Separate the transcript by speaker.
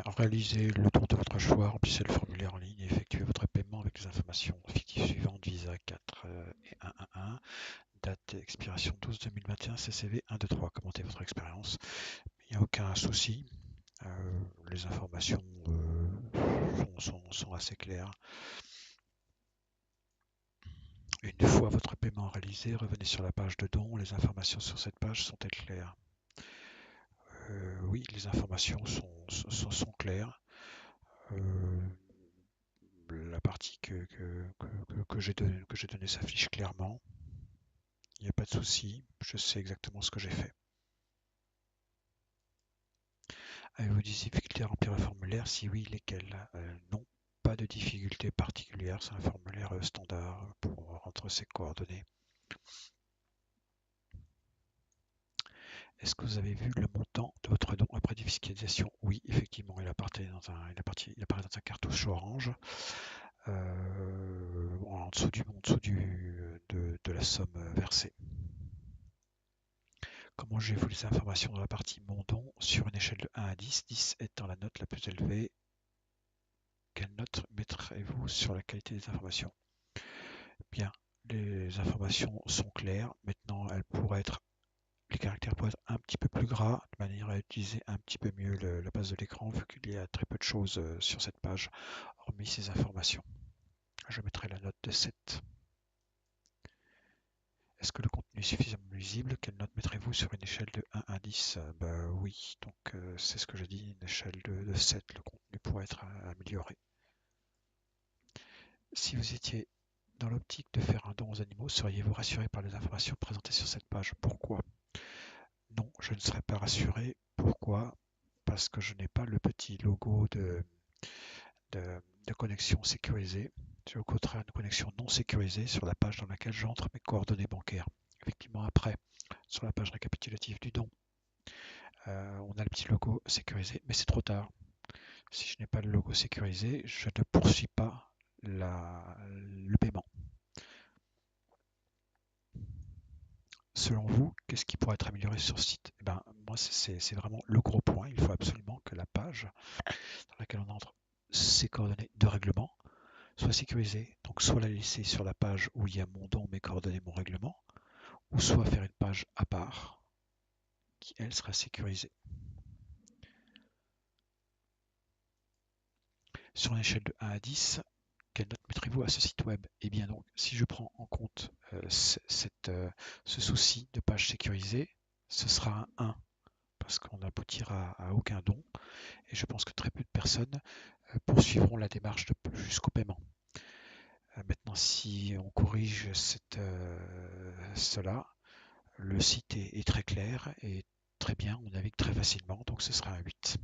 Speaker 1: Bien, réalisez le don de votre choix, remplissez le formulaire en ligne et effectuez votre paiement avec les informations fictives suivantes: Visa 4 et 111, date d'expiration 12-2021, CCV 123. Commentez votre expérience. Il n'y a aucun souci. Les informations sont assez claires. Une fois votre paiement réalisé, revenez sur la page de don. Les informations sur cette page sont-elles claires? Oui, les informations sont claires. La partie que j'ai donnée s'affiche clairement. Il n'y a pas de souci. Je sais exactement ce que j'ai fait. Avez-vous des difficultés à remplir le formulaire? Si oui, lesquelles? Non, pas de difficulté particulière. C'est un formulaire standard pour rentrer ses coordonnées. Est-ce que vous avez vu le montant de votre don après défiscalisation? Oui, effectivement, il apparaît dans un cartouche orange, en dessous de la somme versée. Comment jugez-vous les informations dans la partie Mon don sur une échelle de 1 à 10, 10 étant la note la plus élevée? Quelle note mettrez-vous sur la qualité des informations? Bien, les informations sont claires. Maintenant, les caractères pourraient être un petit peu plus gras, de manière à utiliser un petit peu mieux la base de l'écran, vu qu'il y a très peu de choses sur cette page, hormis ces informations. Je mettrai la note de 7. Est-ce que le contenu est suffisamment lisible? Quelle note mettrez-vous sur une échelle de 1 à 10? Oui, donc c'est ce que j'ai dit, une échelle de 7. Le contenu pourrait être amélioré. Si vous étiez dans l'optique de faire un don aux animaux, seriez-vous rassuré par les informations présentées sur cette page? Pourquoi? Non, je ne serais pas rassuré. Pourquoi? Parce que je n'ai pas le petit logo de connexion sécurisée. J'ai au contraire une connexion non sécurisée sur la page dans laquelle j'entre mes coordonnées bancaires. Effectivement, après, sur la page récapitulative du don, on a le petit logo sécurisé, mais c'est trop tard. Si je n'ai pas le logo sécurisé, je ne poursuis pas le paiement. Selon vous, qu'est-ce qui pourrait être amélioré sur ce site? Moi, c'est vraiment le gros point. Il faut absolument que la page dans laquelle on entre ces coordonnées de règlement soit sécurisée. Donc, soit la laisser sur la page où il y a mon don, mes coordonnées, mon règlement, ou soit faire une page à part qui, elle, sera sécurisée. Sur une échelle de 1 à 10, quelle note mettrez-vous à ce site web? Eh bien donc, si je prends en compte ce souci de page sécurisée, ce sera un 1, parce qu'on n'aboutira à aucun don, et je pense que très peu de personnes poursuivront la démarche jusqu'au paiement. Maintenant, si on corrige cela, le site est très clair et très bien, on navigue très facilement, donc ce sera un 8.